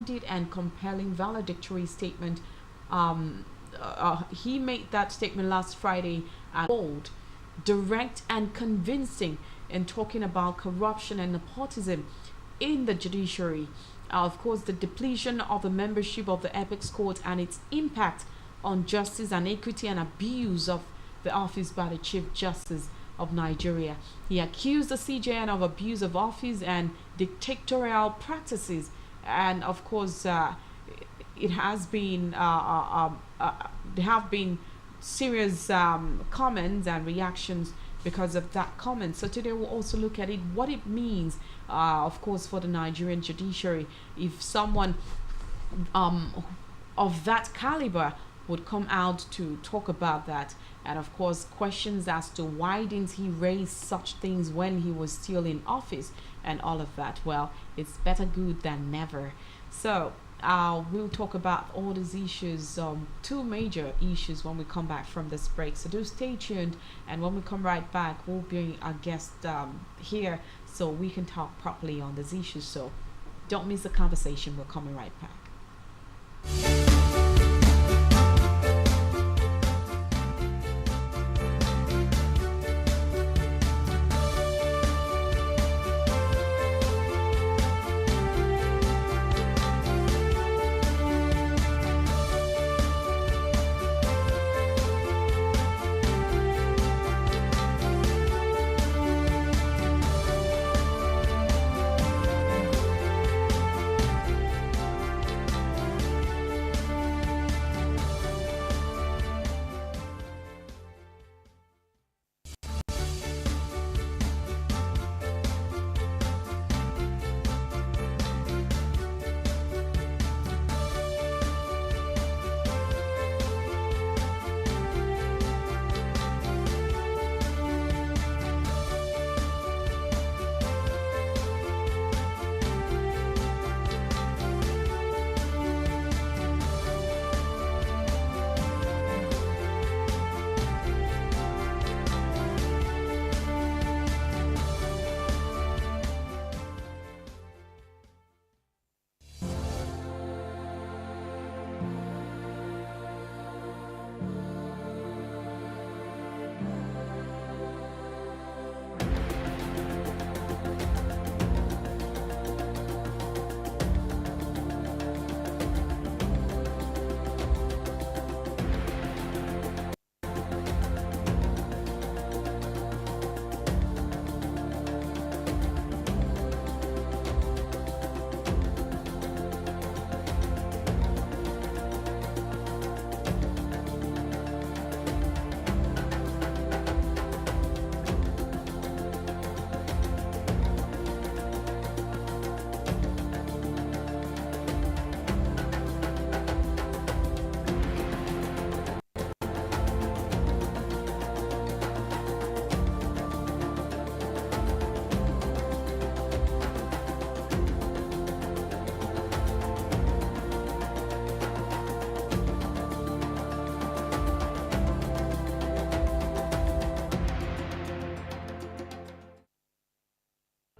and compelling valedictory statement. He made that statement last Friday and bold, direct, and convincing in talking about corruption and nepotism in the judiciary. Of course, the depletion of the membership of the Apex Court and its impact on justice and equity and abuse of the office by the Chief Justice of Nigeria. He accused the CJN of abuse of office and dictatorial practices, and of course, it has been there have been serious comments and reactions because of that comment. So today we'll also look at it, what it means, of course, for the Nigerian judiciary if someone of that caliber would come out to talk about that, and of course questions as to why didn't he raise such things when he was still in office and all of that. Well, it's better good than never. So we'll talk about all these issues, two major issues, when we come back from this break. So do stay tuned, and when we come right back, we'll bring our guest here so we can talk properly on these issues. So don't miss the conversation. We're coming right back.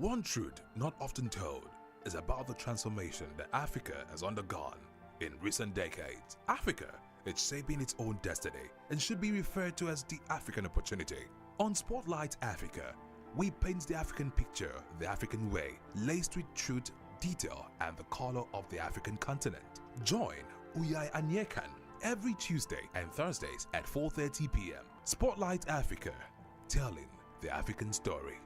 One truth not often told is about the transformation that Africa has undergone in recent decades. Africa is shaping its own destiny and should be referred to as the African opportunity. On Spotlight Africa, we paint the African picture the African way, laced with truth, detail, and the color of the African continent. Join Uyai Anyekan every Tuesday and Thursdays at 4:30 p.m. Spotlight Africa, telling the African story.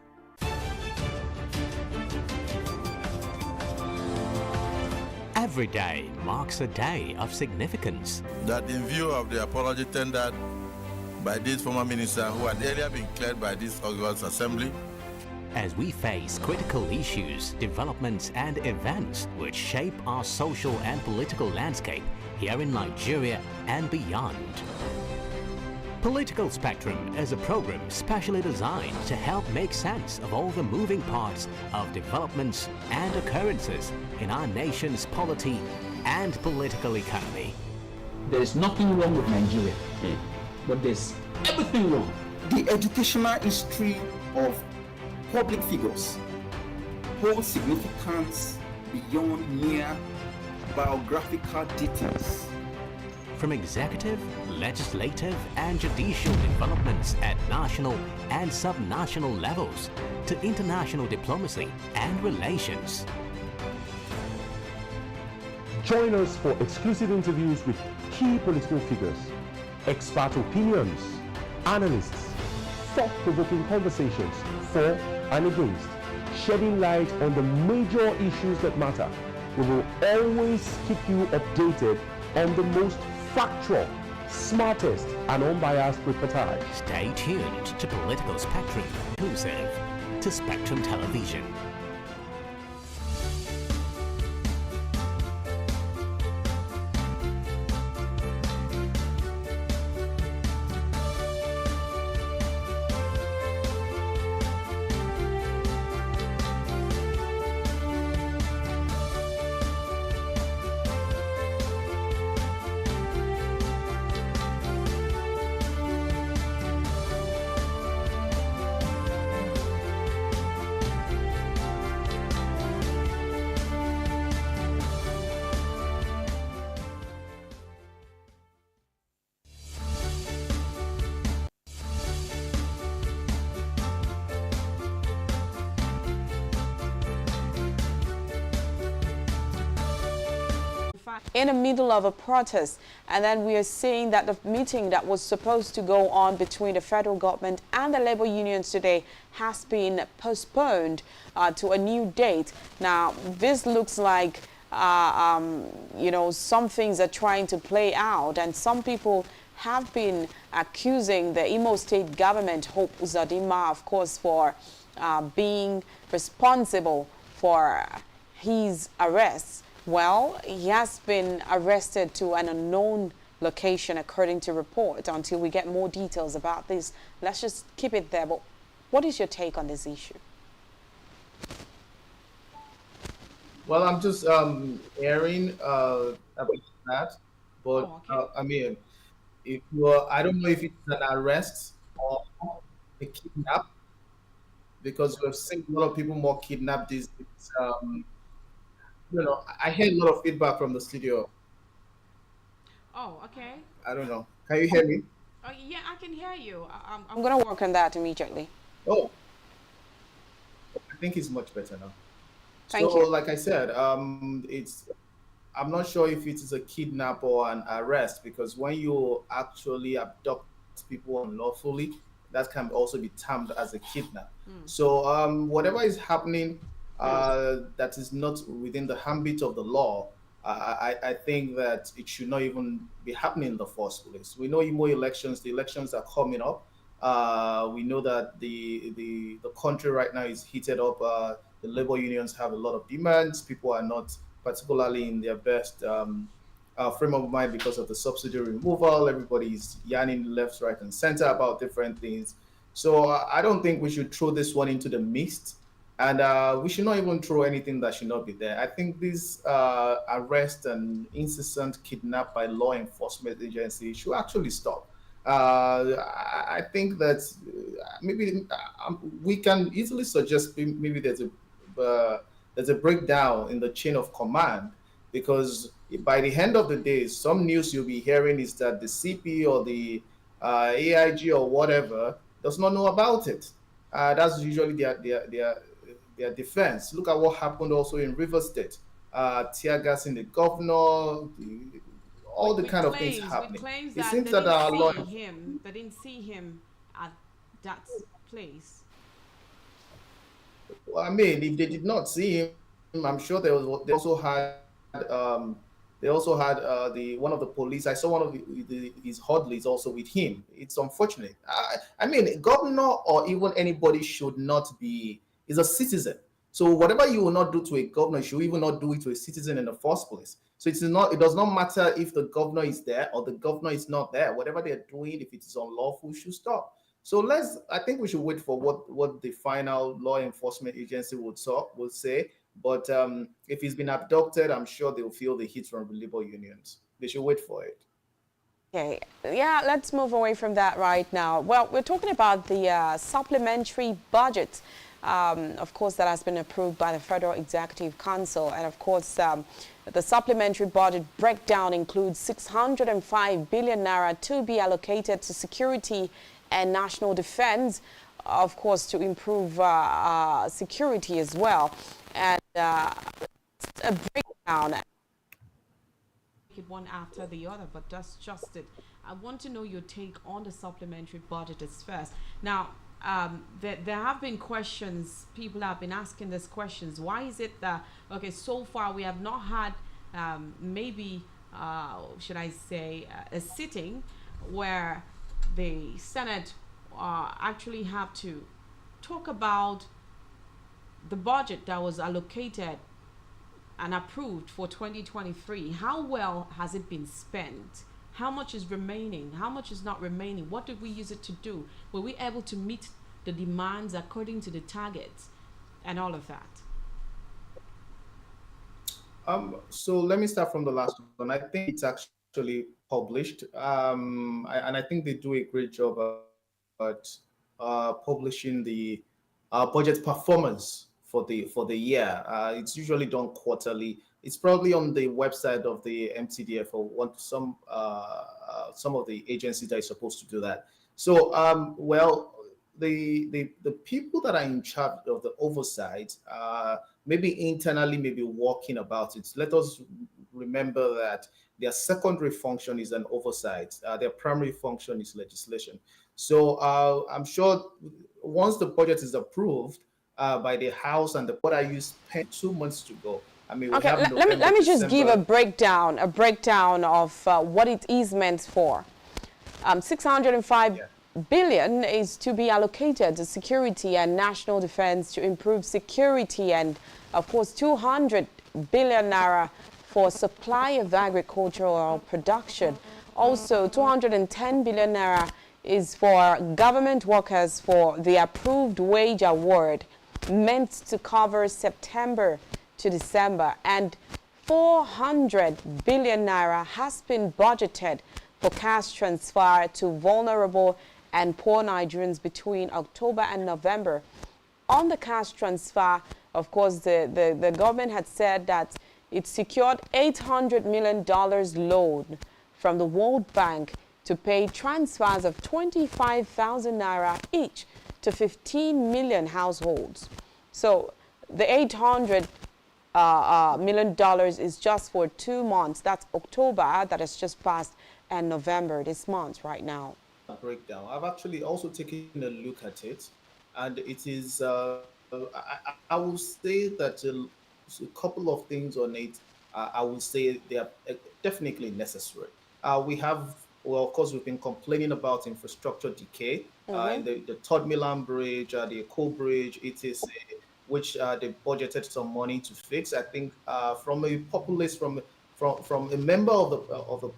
Every day marks a day of significance. That in view of the apology tendered by this former minister who had earlier been cleared by this August Assembly, as we face critical issues, developments and events which shape our social and political landscape here in Nigeria and beyond. Political Spectrum is a program specially designed to help make sense of all the moving parts of developments and occurrences in our nation's polity and political economy. There is nothing wrong with Nigeria, but there's everything wrong. The educational history of public figures holds significance beyond mere biographical details. From executive, legislative, and judicial developments at national and subnational levels to international diplomacy and relations. Join us for exclusive interviews with key political figures, expert opinions, analysts, thought-provoking conversations for and against, shedding light on the major issues that matter. We will always keep you updated on the most factual, smartest, and unbiased reportage. Stay tuned to Political Spectrum, exclusive to Spectrum Television. In the middle of a protest, and then we are seeing that the meeting that was supposed to go on between the federal government and the labor unions today has been postponed to a new date. Now, this looks like you know, some things are trying to play out, and some people have been accusing the Imo State government, Hope Uzodinma, of course, for being responsible for his arrests. Well, he has been arrested to an unknown location, according to report. Until we get more details about this, let's just keep it there. But what is your take on this issue? Well, I'm just airing about that. But, I mean, if you're, I don't know if it's an arrest or a kidnap, because we've seen a lot of people more kidnapped these days. You know, I heard a lot of feedback from the studio. Oh, okay. I don't know. Can you hear me? Oh, yeah, I can hear you. I'm going to work on that immediately. Oh, I think it's much better now. Thank so, you. like I said, I'm not sure if it is a kidnap or an arrest, because when you actually abduct people unlawfully, that can also be termed as a kidnap. So whatever is happening that is not within the ambit of the law, I think that it should not even be happening in the first place. We know the elections are coming up. We know that the country right now is heated up. The labor unions have a lot of demands. People are not particularly in their best frame of mind because of the subsidy removal. Everybody is yarning left, right, and center about different things. So I don't think we should throw this one into the mist. And we should not even throw anything that should not be there. I think this arrest and incessant kidnap by law enforcement agencies should actually stop. I think that maybe we can easily suggest maybe there's a breakdown in the chain of command, because by the end of the day, some news you'll be hearing is that the CP or the AIG or whatever does not know about it. That's usually their defense. Look at what happened also in River State, tear gas in the governor, all the kind of things happening. It seems that they didn't see him at that place. Well, I mean, if they did not see him, I'm sure they also had one of the police. I saw one of his hurdlers also with him. It's unfortunate. I mean, governor or even anybody should not be, is a citizen. So whatever you will not do to a governor, you should even not do it to a citizen in the first place. So it does not matter if the governor is there or the governor is not there. Whatever they're doing, if it is unlawful, should stop. So I think we should wait for what the final law enforcement agency will say. But if he's been abducted, I'm sure they'll feel the heat from the labor unions. They should wait for it. Okay, yeah, let's move away from that right now. Well, we're talking about the supplementary budget, of course, that has been approved by the Federal Executive Council. And of course, The supplementary budget breakdown includes 605 billion naira to be allocated to security and national defense, of course, to improve security as well. And a breakdown. One after the other, but that's just it. I want to know your take on the supplementary budget as first. Now, there have been questions, people have been asking these questions. Why is it that, okay, so far we have not had maybe, should I say, a sitting where the Senate actually have to talk about the budget that was allocated and approved for 2023. How well has it been spent? How much is remaining? How much is not remaining? What did we use it to do? Were we able to meet the demands according to the targets and all of that? So let me start from the last one. I think it's actually published, and I think they do a great job at publishing the budget performance for the year. It's usually done quarterly. It's probably on the website of the MTDF or some of the agencies that are supposed to do that. So, well, the people that are in charge of the oversight, maybe internally, maybe working about it. Let us remember that their secondary function is an oversight. Their primary function is legislation. So I'm sure once the budget is approved by the House and the Board, you spent 2 months to go. I mean, okay, let me just give a breakdown of what it is meant for. 605 billion is to be allocated to security and national defense to improve security, and of course 200 billion naira for supply of agricultural production. Also 210 billion naira is for government workers for the approved wage award meant to cover September to December, and 400 billion naira has been budgeted for cash transfer to vulnerable and poor Nigerians between October and November. On the cash transfer, of course, the government had said that it secured $800 million loan from the World Bank to pay transfers of 25,000 naira each to 15 million households. So the $800 million is just for 2 months. That's October that has just passed and November this month right now. Breakdown. I've actually also taken a look at it, and it is I will say that a couple of things on it. I will say they are definitely necessary. We have, well, of course, we've been complaining about infrastructure decay. The Third Milan Bridge, the Eco Bridge, etc., which they budgeted some money to fix. I think from a populist, from a member of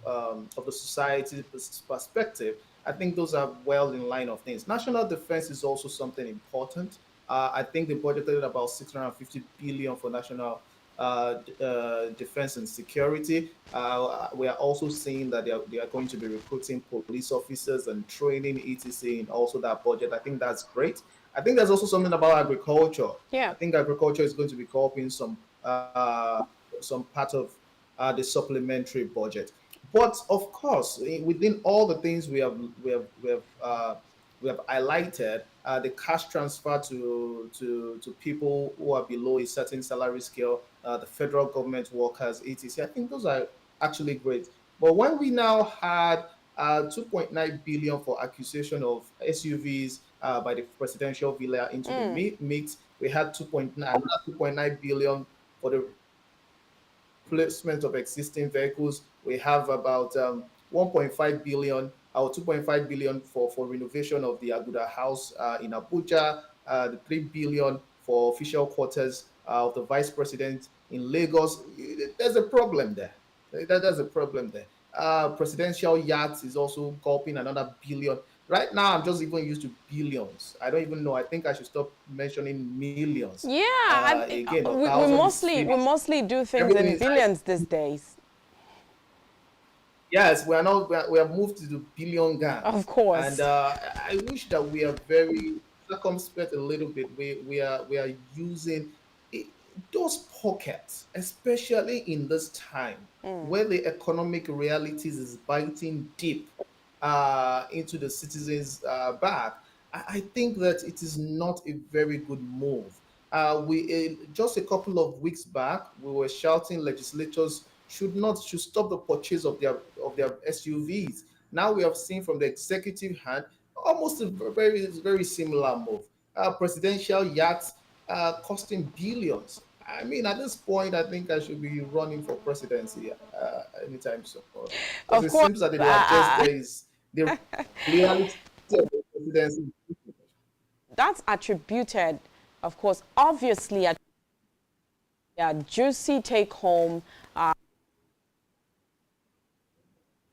the society perspective, I think those are well in line of things. National defense is also something important. I think they budgeted about 650 billion for national defense and security. We are also seeing that they are going to be recruiting police officers and training etc. in also that budget. I think that's great. I think there's also something about agriculture. Yeah. I think agriculture is going to be coping some part of the supplementary budget. But of course, within all the things we have highlighted, the cash transfer to people who are below a certain salary scale, the federal government workers, etc. I think those are actually great. But when we now had 2.9 billion for acquisition of SUVs by the presidential villa into the mix, we had 2.9 billion for the replacement of existing vehicles. We have about 1.5 billion or 2.5 billion for renovation of the Aguda House in Abuja, the 3 billion for official quarters of the vice president in Lagos. There's a problem there. There's a problem there. Presidential yachts is also gulping another billion. Right now, I'm just even used to billions. I don't even know. I think I should stop mentioning millions. Yeah, again, we mostly do things in billions these days. Yes, we have moved to the billion gang. Of course. And I wish that we are very circumspect a little bit. We are using those pockets, especially in this time where the economic realities is biting deep into the citizens' back, I think that it is not a very good move. We just a couple of weeks back, we were shouting legislators should stop the purchase of their SUVs. Now we have seen from the executive hand almost a very similar move. Presidential yachts costing billions. I mean, at this point, I think I should be running for presidency anytime soon, because Of it course, seems that they are just there is the reality of the presidency. that's attributed, of course, obviously, a juicy take home.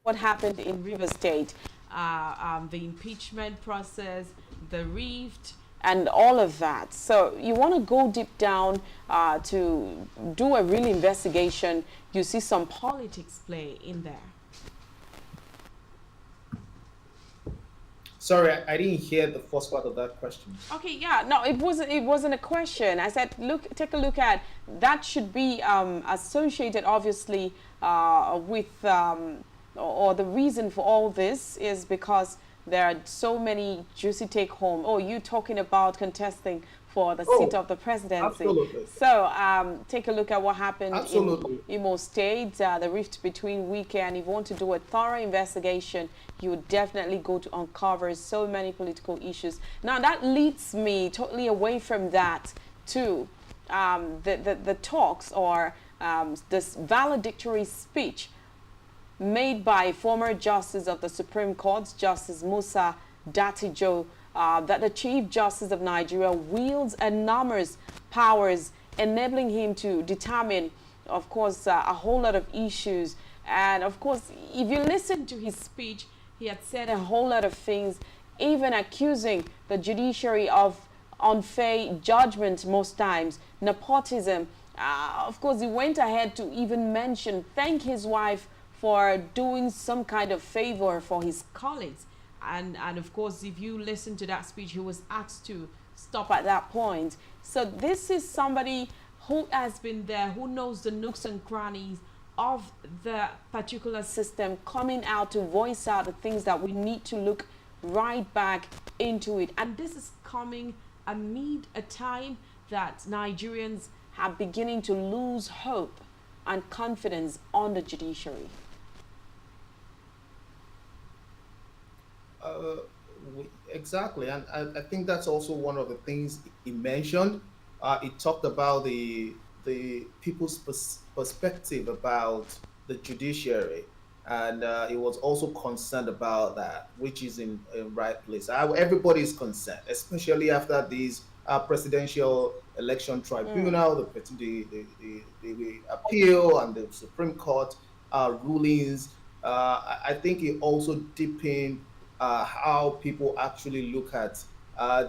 What happened in River State, The impeachment process, the rift, and all of that. So you want to go deep down to do a real investigation. You see some politics play in there. Sorry, I didn't hear the first part of that question. Okay, yeah, no, it wasn't a question. I said, take a look at that. Should be associated, obviously, with or the reason for all this is because there are so many juicy take home. Oh, you talking about contesting for the seat of the presidency? Absolutely. So take a look at what happened Absolutely. in Imo State, the rift between Wike, and if you want to do a thorough investigation, you would definitely go to uncover so many political issues. Now that leads me totally away from that to the talks or this valedictory speech made by former Justice of the Supreme Court, Justice Musa Datijo, that the Chief Justice of Nigeria wields enormous powers, enabling him to determine, of course, a whole lot of issues. And of course, if you listen to his speech, he had said a whole lot of things, even accusing the judiciary of unfair judgment most times, nepotism. Of course, he went ahead to even thank his wife for doing some kind of favor for his colleagues. And of course, if you listen to that speech, he was asked to stop at that point. So this is somebody who has been there, who knows the nooks and crannies of the particular system, coming out to voice out the things that we need to look right back into it. And this is coming amid a time that Nigerians are beginning to lose hope and confidence on the judiciary. Exactly, and I think that's also one of the things he mentioned. He talked about the people's perspective about the judiciary, and he was also concerned about that, which is in right place. Everybody is concerned, especially after these presidential election tribunal, the appeal, and the Supreme Court rulings. I think he also deepened how people actually look at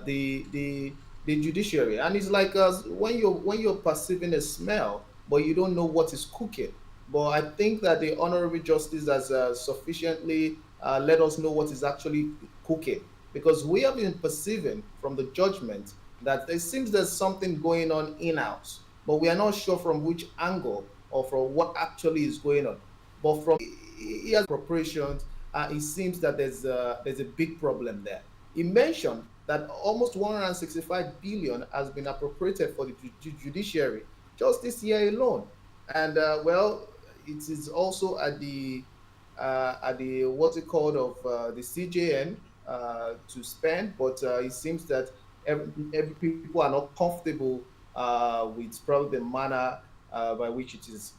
the judiciary, and it's like when you're perceiving a smell, but you don't know what is cooking. But I think that the honorable justice has sufficiently let us know what is actually cooking, because we have been perceiving from the judgment that it seems there's something going on in-house, but we are not sure from which angle or from what actually is going on. But from he has appropriations, it seems that there's a big problem there. He mentioned that almost 165 billion has been appropriated for the judiciary just this year alone, and well, it is also at the what's it called of the CJN to spend, but it seems that every people are not comfortable with probably the manner by which it is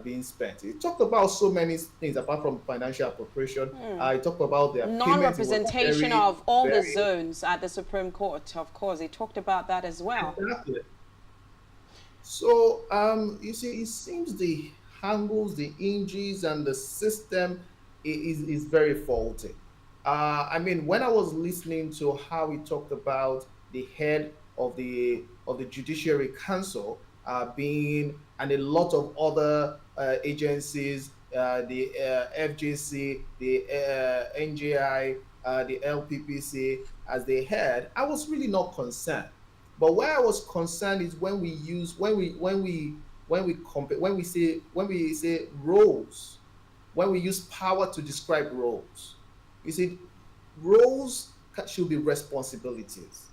being spent. He talked about so many things apart from financial appropriation. He talked about the non-representation of all the zones at the Supreme Court. Of course, he talked about that as well. Exactly. So you see, it seems the angles, the injuries, and the system is very faulty. I mean, when I was listening to how he talked about the head of the Judiciary Council being, and a lot of other agencies, the FJC, the NJI, the LPPC as they head, I was really not concerned. But where I was concerned is when we use when we compare when we say roles, when we use power to describe roles. You see, roles should be responsibilities,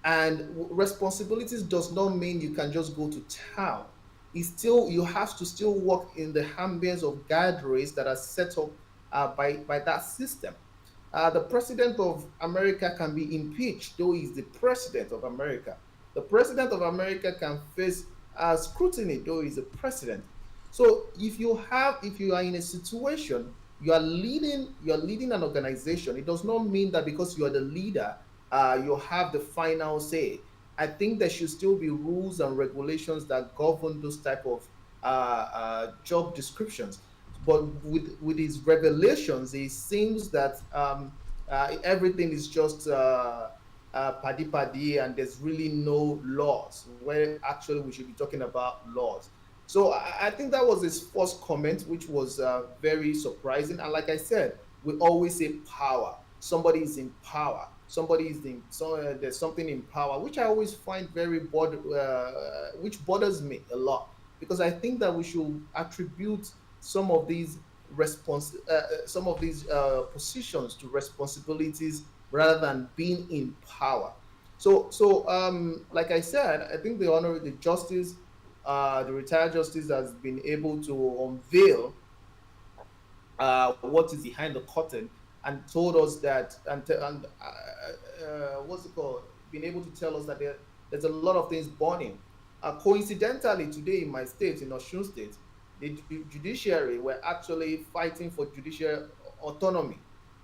and responsibilities does not mean you can just go to town. It's still, you have to still work in the ambience of guardrails that are set up by that system. The president of America can be impeached, though he's the president of America. The president of America can face scrutiny, though he's the president. So if you are in a situation, you are leading an organization. It does not mean that because you are the leader, you have the final say. I think there should still be rules and regulations that govern those type of job descriptions. But with his revelations, it seems that everything is just paddy paddy, and there's really no laws. Where actually we should be talking about laws. So I think that was his first comment, which was very surprising. And like I said, we always say power. Somebody is in power. Somebody is in. So there's something in power, which I always find which bothers me a lot, because I think that we should attribute some of these positions to responsibilities rather than being in power. Like I said, I think the justice, the retired justice, has been able to unveil what is behind the curtain, and told us that, what's it called? Been able to tell us that there's a lot of things burning. Coincidentally, today in my state, in Osun State, the judiciary were actually fighting for judicial autonomy.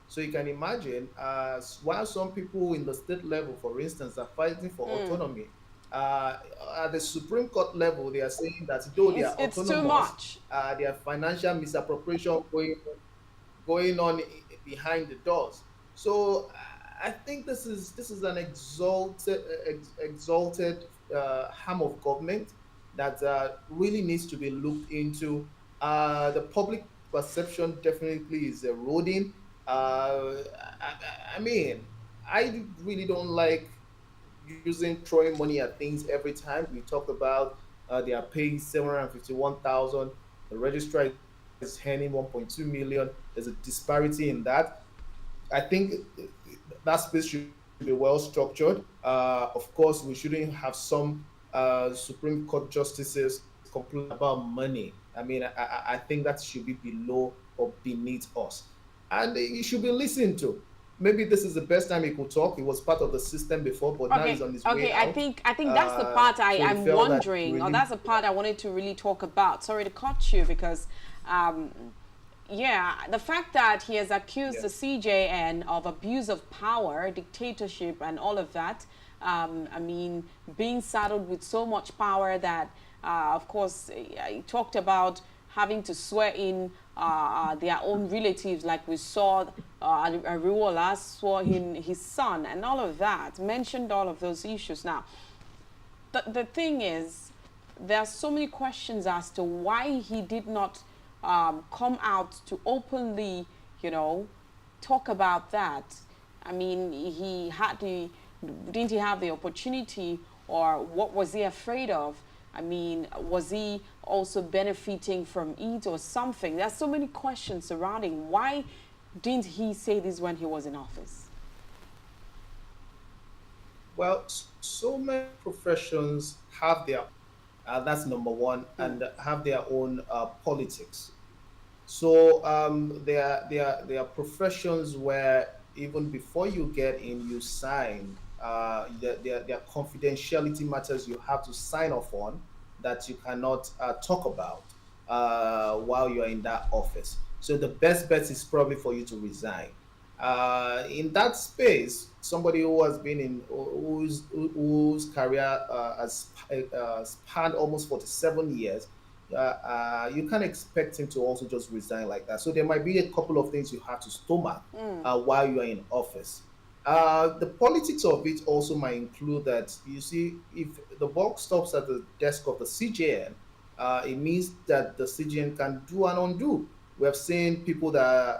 So you can imagine, while some people in the state level, for instance, are fighting for autonomy, at the Supreme Court level, they are saying that though they are It's autonomous, too much. there are financial misappropriation going on behind the doors. So I think this is an exalted arm of government that really needs to be looked into. The public perception definitely is eroding. I mean, I really don't like throwing money at things every time. We talk about they are paying 751,000. The registrar is earning 1.2 million. There's a disparity in that. I think that space should be well structured. Of course, we shouldn't have some Supreme Court justices complain about money. I mean, I think that should be below or beneath us, and he should be listened to. Maybe this is the best time he could talk. He was part of the system before, but now he's on his way out. I think that's the part I'm wondering, really, or that's the part I wanted to really talk about. Sorry to cut you, because yeah, the fact that he has accused the CJN of abuse of power, dictatorship, and all of that. I mean, being saddled with so much power that, of course, he talked about having to swear in their own relatives, like we saw Ariwola swore in his son, and all of that, mentioned all of those issues. Now, the thing is, there are so many questions as to why he did not come out to openly, talk about that. I mean, didn't he have the opportunity, or what was he afraid of? I mean, was he also benefiting from it or something? There's so many questions surrounding why didn't he say this when he was in office? Well, so many professions have their, that's number one, and have their own politics. So there are professions where even before you get in, you sign. There are confidentiality matters you have to sign off on that you cannot talk about while you're in that office. So the best bet is probably for you to resign. In that space, somebody who has been in whose career has spanned almost 47 years, you can't expect him to also just resign like that. So there might be a couple of things you have to stomach while you are in office. The politics of it also might include that, you see, if the buck stops at the desk of the CJN, it means that the CJN can do and undo. We have seen people that